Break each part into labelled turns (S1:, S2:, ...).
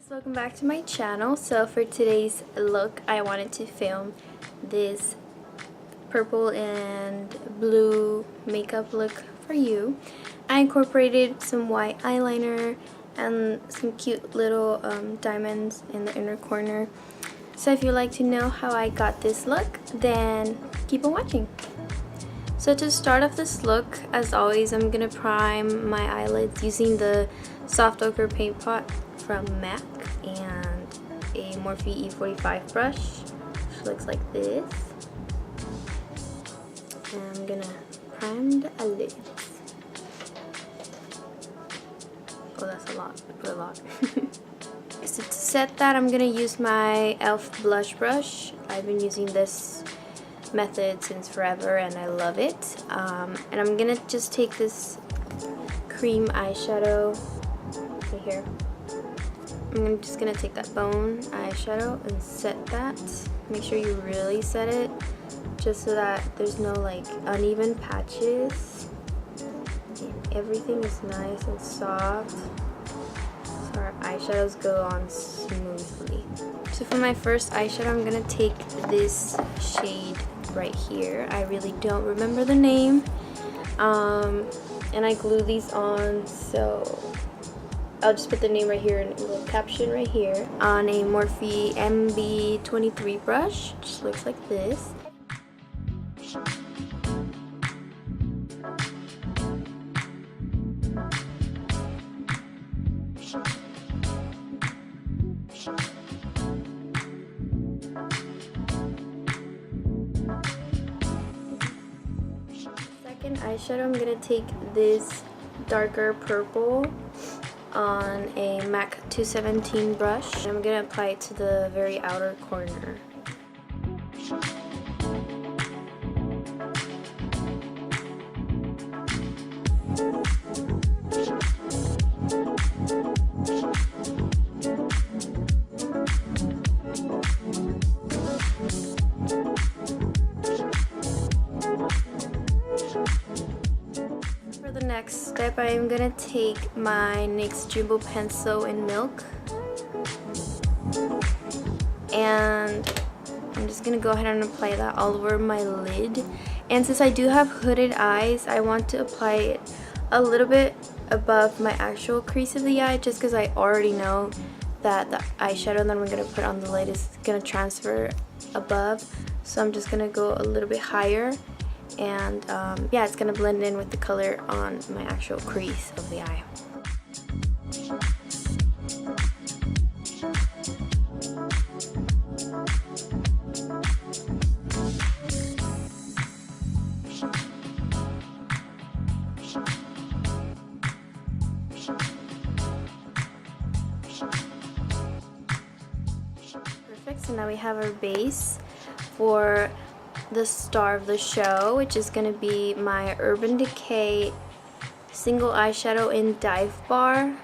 S1: Welcome back to my channel. So for today's look, I wanted to film this purple and blue makeup look for you. I incorporated some white eyeliner and some cute little diamonds in the inner corner. So if you'd like to know how I got this look, then keep on watching. So to start off this look, as always, I'm going to prime my eyelids using the soft ochre paint pot from MAC and a Morphe E45 brush, which looks like this. And I'm going to prime the eyelids. Oh, that's a lot. I put a lot. So to set that, I'm going to use my e.l.f. blush brush. I've been using this method since forever and I love it. And I'm gonna just take this cream eyeshadow right here. I'm just gonna take that bone eyeshadow and set that. Make sure you really set it, just so that there's no like uneven patches and everything is nice and soft, so our eyeshadows go on smoothly. So for my first eyeshadow, I'm gonna take this shade right here. I really don't remember the name, and I glue these on, so I'll just put the name right here and a little caption right here on a Morphe MB23 brush, which looks like this. Second eyeshadow, I'm going to take this darker purple on a MAC 217 brush, and I'm going to apply it to the very outer corner. Next step, I am gonna take my NYX Jumbo pencil in milk, and I'm just gonna go ahead and apply that all over my lid. And since I do have hooded eyes, I want to apply it a little bit above my actual crease of the eye, just because I already know that the eyeshadow that I'm gonna put on the lid is gonna transfer above, so I'm just gonna go a little bit higher. And yeah, it's going to blend in with the color on my actual crease of the eye. Perfect, so now we have our base for the star of the show, which is going to be my Urban Decay single eyeshadow in Dive Bar,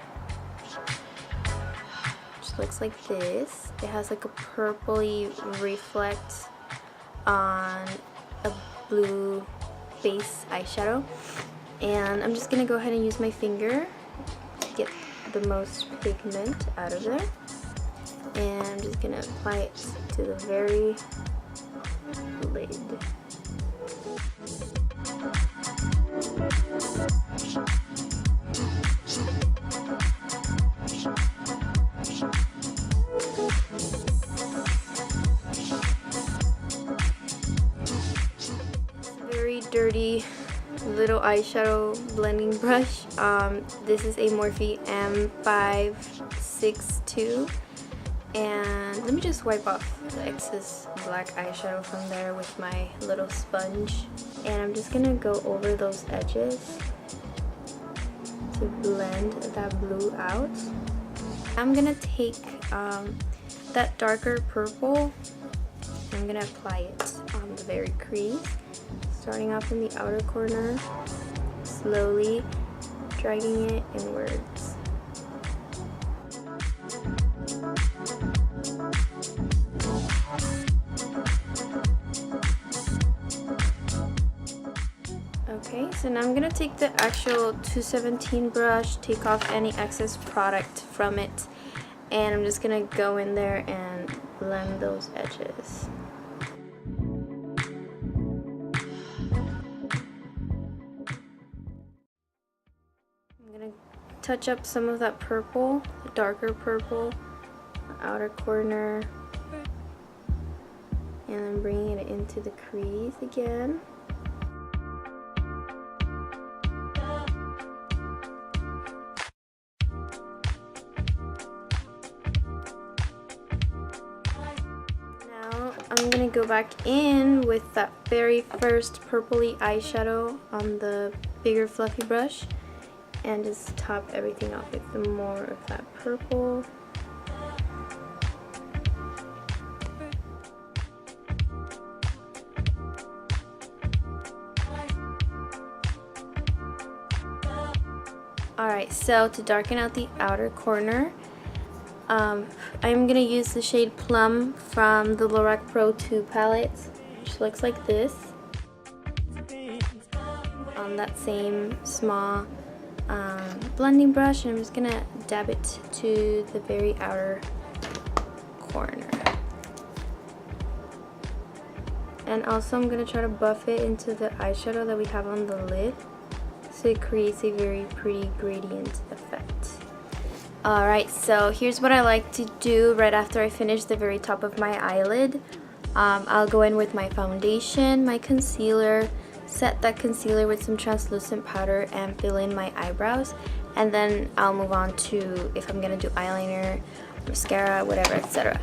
S1: which looks like this. It has like a purpley reflect on a blue base eyeshadow, and I'm just going to go ahead and use my finger to get the most pigment out of there, and I'm just going to apply it to the very lid. Very dirty little eyeshadow blending brush. This is a Morphe M562. And let me just wipe off the excess black eyeshadow from there with my little sponge. And I'm just going to go over those edges to blend that blue out. I'm going to take that darker purple, and I'm going to apply it on the very crease, starting off in the outer corner, slowly dragging it inwards. Okay, so now I'm going to take the actual 217 brush, take off any excess product from it, and I'm just gonna go in there and blend those edges. I'm gonna touch up some of that purple, the darker purple, the outer corner, and then bringing it into the crease again. Now I'm gonna go back in with that very first purpley eyeshadow on the bigger fluffy brush and just top everything off with more of that purple. Alright, so to darken out the outer corner, I'm going to use the shade Plum from the Lorac Pro 2 palette, which looks like this. On that same small blending brush, and I'm just going to dab it to the very outer corner. And also I'm going to try to buff it into the eyeshadow that we have on the lid, so it creates a very pretty gradient effect. Alright, so here's what I like to do right after I finish the very top of my eyelid. I'll go in with my foundation, my concealer, set that concealer with some translucent powder and fill in my eyebrows, and then I'll move on to if I'm going to do eyeliner, mascara, whatever, etc.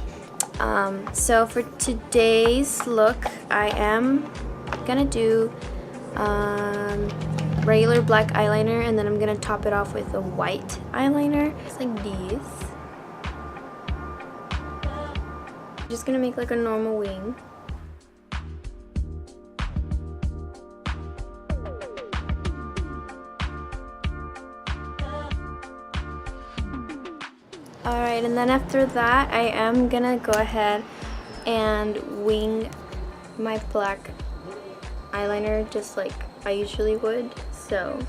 S1: So for today's look, I am going to do regular black eyeliner, and then I'm gonna top it off with a white eyeliner, just like these. Just gonna make like a normal wing. Alright, and then after that, I am gonna go ahead and wing my black eyeliner just like I usually would. So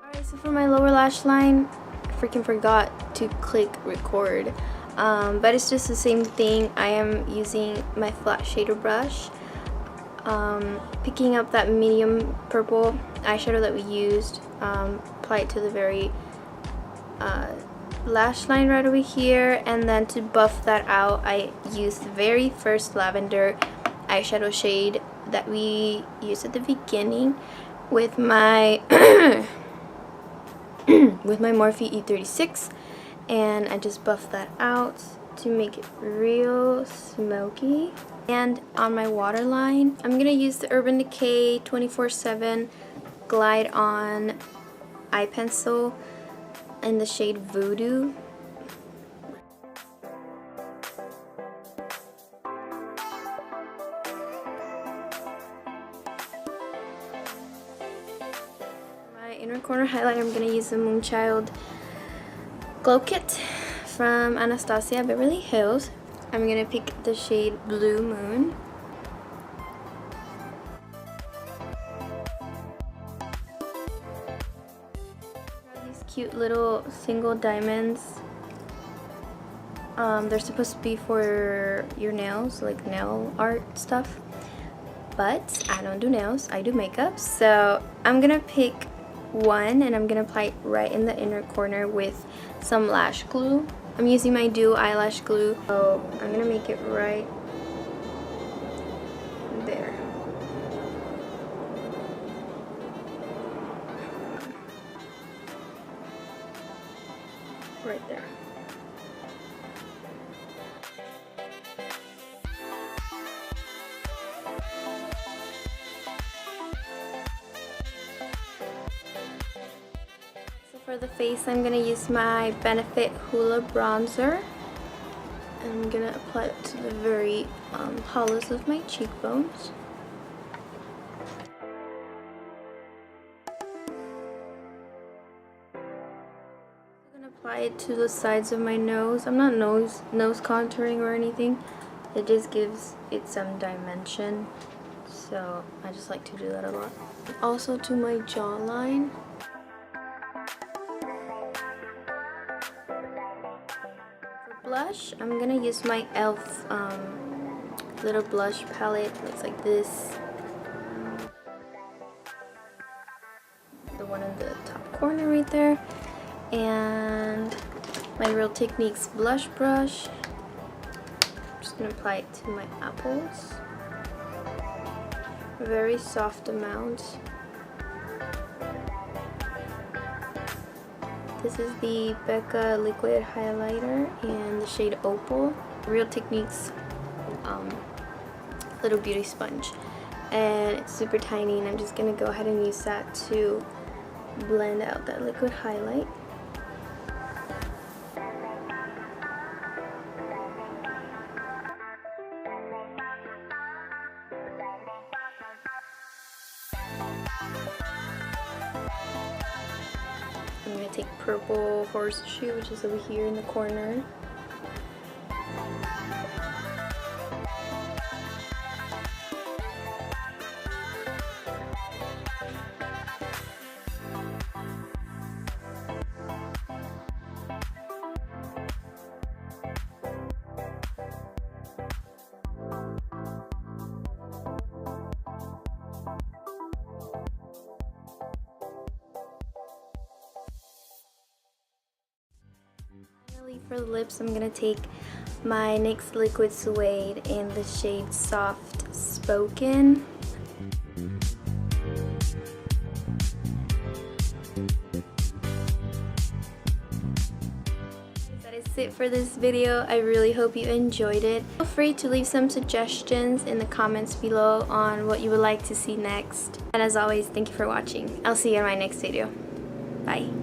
S1: alright, so for my lower lash line, I freaking forgot to click record, but it's just the same thing. I am using my flat shader brush, picking up that medium purple eyeshadow that we used, apply it to the very lash line right over here, and then to buff that out I used the very first lavender eyeshadow shade that we used at the beginning with my with my Morphe E36, and I just buffed that out to make it real smoky. And on my waterline, I'm going to use the Urban Decay 24/7 Glide On eye pencil in the shade Voodoo. My inner corner highlight, I'm going to use the Moonchild Glow Kit from Anastasia Beverly Hills. I'm going to pick the shade Blue Moon. These cute little single diamonds. They're supposed to be for your nails, like nail art stuff. But I don't do nails, I do makeup. So I'm going to pick one and I'm going to apply it right in the inner corner with some lash glue. I'm using my Duo eyelash glue, so I'm going to make it right there. Right there. For the face, I'm going to use my Benefit Hoola bronzer. And I'm going to apply it to the very hollows of my cheekbones. I'm going to Apply it to the sides of my nose. I'm not nose contouring or anything. It just gives it some dimension. So I just like to do that a lot. Also to my jawline. For blush, I'm gonna use my e.l.f. Little blush palette. Looks like this. The one in the top corner right there. And my Real Techniques blush brush. I'm just gonna apply it to my apples. A very soft amount. This is the Becca liquid highlighter in the shade Opal. Real Techniques little beauty sponge, and it's super tiny, and I'm just gonna go ahead and use that to blend out that liquid highlight. I'm going to take Purple Horseshoe, which is over here in the corner. For the lips, I'm going to take my NYX Liquid Suede in the shade Soft Spoken. That is it for this video. I really hope you enjoyed it. Feel free to leave some suggestions in the comments below on what you would like to see next. And as always, thank you for watching. I'll see you in my next video. Bye.